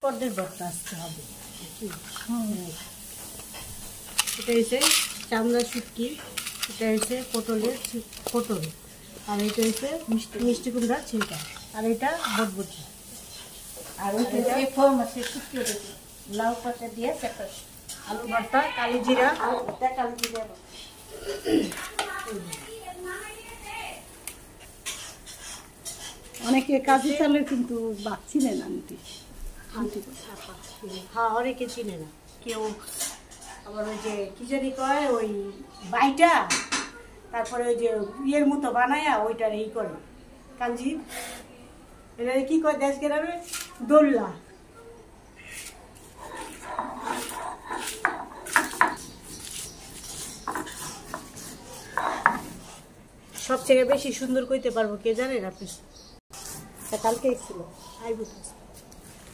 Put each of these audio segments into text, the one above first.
পদের ভর্তা আসতে হবে। এটা হচ্ছে চামড়া শুটকি, এটা হচ্ছে পটলের পটল, আর এটা হচ্ছে মিষ্টি কুমড়ার ছিলকা, আর এটা বটবটি, আর মাছের শুটকি, লাউ পাতা দিয়ে আলু ভর্তা, কালি জিরা, অনেকে কাজী চালের কিন্তু চিনে না আন্টি। হ্যাঁ, অনেকে চিনে না, কেউ আবার ওই যে কি জানি কয় ওই বাইটা, তারপরে ওই যে ইয়ের মতো বানায়া ওইটার এই করে কাঞ্জি, এটা কি কয় দেশ গ্রামে দোল্লা। সবথেকে বেশি সুন্দর কইতে পারবো কে জানেন আপনি? কালকে ছিল, আইব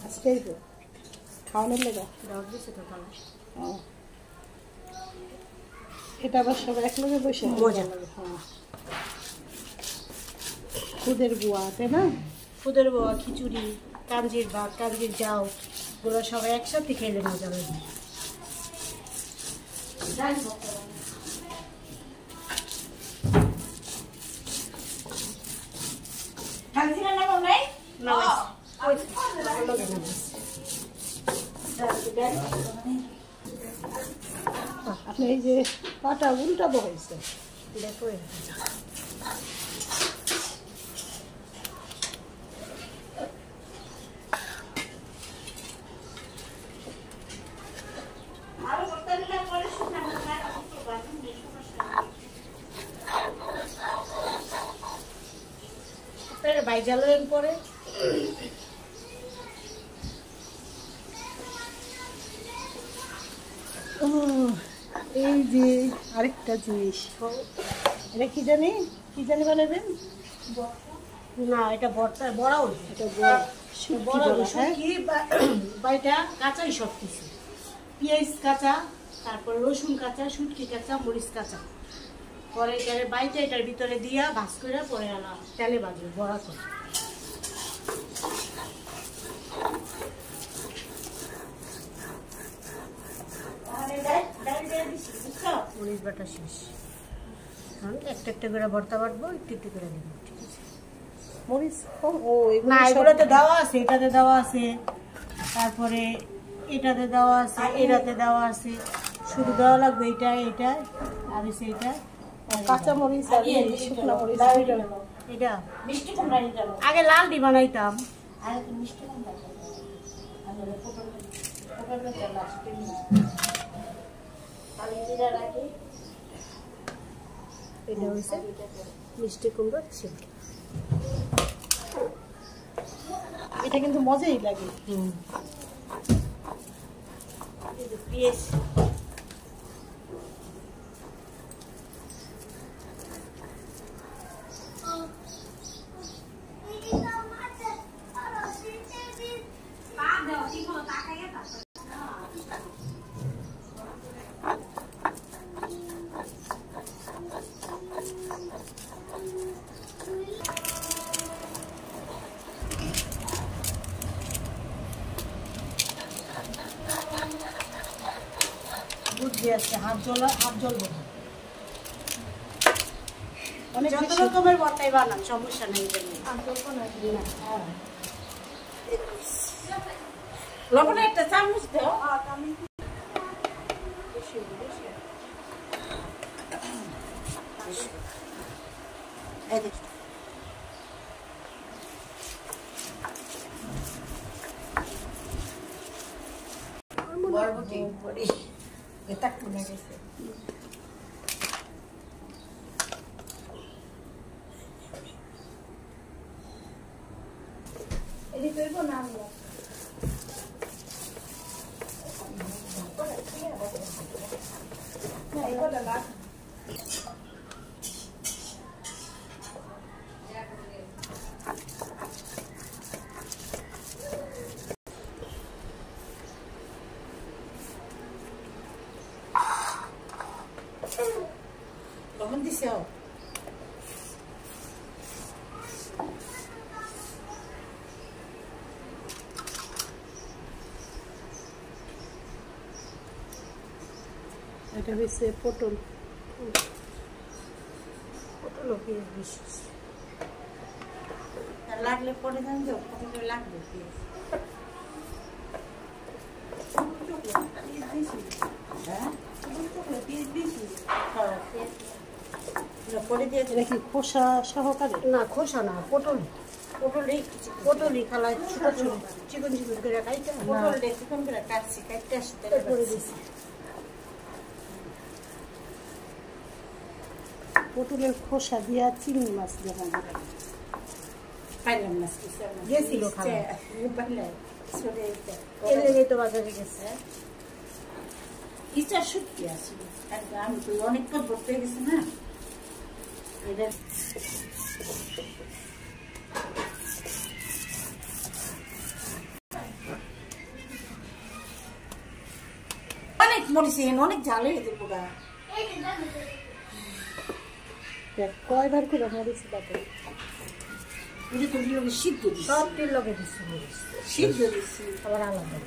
আজকে আইব খাওয়ানোর লেগে দাওয়াত দিছে তো তাহলে। এটা আবার সব এক লগে বসে মজা লাগে। হ্যাঁ, খুদের বুয়া, তাই না? খুদের বয়া, খিচুড়ি, কাঞ্জির ভাত, কাঞ্জির যাও, ওগুলো সবাই একসাথে খেলে মজা লাগে। আপনি এই যে পাটা উল্টা বহাইছে, দেখো বাইজালের পরে এই যে আরেকটা জিনিস, এটা কি জানি বানাবেন না, এটা ভর্তা বড়া, এটা বাইটা কাঁচাই সব কিছু, পেঁয়াজ কাঁচা, তারপর রসুন কাঁচা, শুটকি কাঁচা, মরিচ কাঁচা, পরে এটার বাইটা এটার ভিতরে দিয়া ভাজ করে পরে আলা তেলে ভাজবে বড়া করে। মরিচ বাটা শেষ, একটা একটা করে ভর্তা বাটবো, একটু একটু করে দেবো, ঠিক আছে? মরিচ না, এগুলোতে দেওয়া আছে, এটাতে দেওয়া আছে, তারপরে এটাতে দেওয়া আছে, এটাতে দেওয়া আছে, শুধু দেওয়া লাগবে এটা, এটা আর এটা কাঁচা মরিচ আর শুকনো মরিচ। এটা আগে লাল ডি বানাইতাম, এটা হয়েছে মিষ্টি কুমড়োর ছিলকা। এটা কিন্তু মজাই লাগে। পেঁয়াজ হাত জ্বলবো না, যত রকমের ভর্তাই বানান সমস্যা নেই। লবণে একটা চামচ দাও। বরবটি এটা খুলে গেছে। এদিকে করবো না লবণ দিছে। এটা হচ্ছে পটল। পটল পেঁয়াজ বেশি লাগলে পরে যান তো পটল লাগবে পেঁয়াজ এটা কি খোসা সহকারে? না খোসা না, পটলই খালা ছোট ছোট চিকন চিকন করে কাটতে পটলটা চিকন করে কাটছি কাটতে আসতে করে দিছি। পটলের খোসা দিয়া চিংড়ি মাছ যেমন পাইলাম না গেছিল খালা এর লেগে তো বাজারে গেছে। ইচ্ছা শুটকি আছে আমি তো অনেক পথ ভর্তি হয়ে গেছে না এটা অনেক মরিছেন অনেক ঝাল হয়ে যেতে পোকা কয়বার করে মরিচ বাটে? এটা তো লোকে সিদ্ধ দিচ্ছি সবটির লোকে দিচ্ছি মরিচ সিদ্ধ দিচ্ছি আবার আলাদা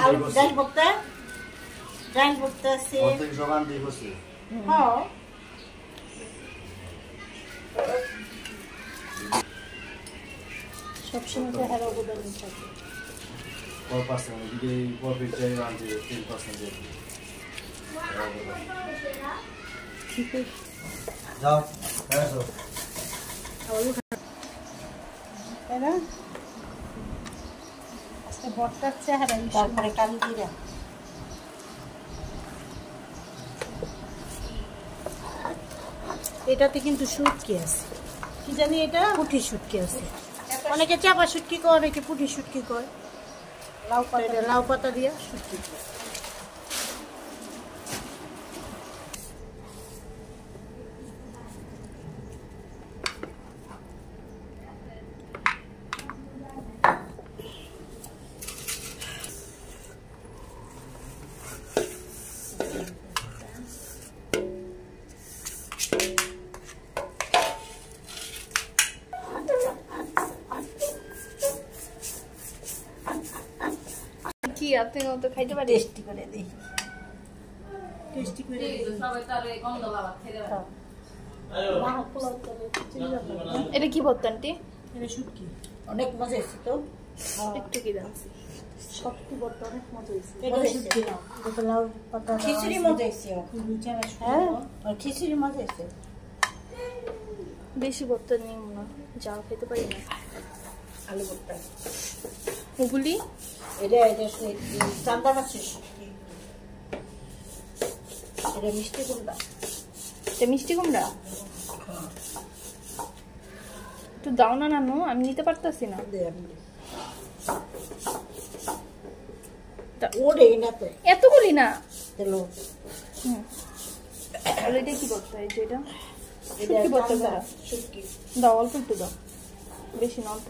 আলু ডাল ভর্তা আছে সবসময় তো হারা অবদান থাকে। ঠিক আছে যাও তাই না? আজকে ভর্তার চেহারা তারপরে কালি জিরা এটাতে কিন্তু শুটকি আছে কি জানি এটা পুঁটি শুটকি আছে অনেকে চাপা শুটকি কয় অনেকে পুঁটি শুটকি কয় লাউ পাতা দিয়া শুটকি কয়। কি আপনি তো খাইতে পারি টেস্টি করে দেই টেস্টি করে সবাই তার গন্ধ বাবা খেতে পারে বাহা পোলাও করে চিংড়ি মাছ। এটা কি ভর্তা আন্টি? এটা শুটকি অনেক মজা হয়েছে তো একটু কি দাম? সবটি ভর্তা অনেক মজা হয়েছে। এটা শুটকি না এটা লাউ পাতা খিচুড়ি মজা হয়েছে হ্যাঁ আর খিচুড়ি মজা হয়েছে বেশি ভর্তা নিম না, যাও খেতে পারি না। আলু ভর্তা ওগুলি এটা চান্দা মাছের শুটকি এটা মিষ্টি কুমড়া এটা মিষ্টি কুমড়া একটু দাও না নানু, আমি নিতে পারতাছি না। ওরে না তো এতগুলি না। তেলো হুম আর এটা কি ভর্তা? এই যে এটা এটা শুটকি ভর্তা চান্দা করা। শুটকি দাও অল্প একটু দাও, বেশি না অল্প।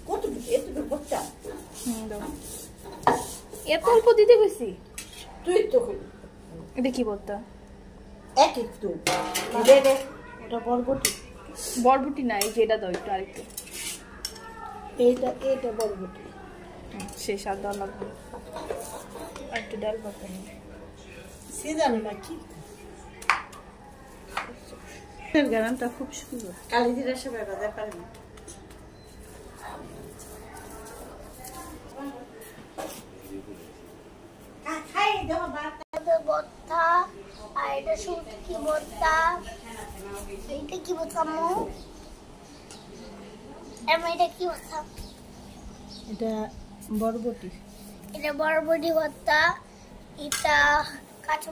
কত এত ভর্তা দাও, এত অল্প দিতে গেছি। তুই তো এটা কি ভর্তা? এক একটু ওটা বরবটি বরবটি না, এই যে এটা দাও একটু আরেকটু। এটা বরবটি শেষ আর ডাল লাগবে আর একটু ডাল পাতা সে জানো না কি গ্রামটা খুব সুন্দর। কালি জিরা সবাই বাজার পারে না ভর্তা আর এটা শুটকি ভর্তা। এইটা কি ভর্তা মো? এটা কি ভর্তা? এটা বরবটি। এটা বরবটি ভর্তা, এটা কাঁচা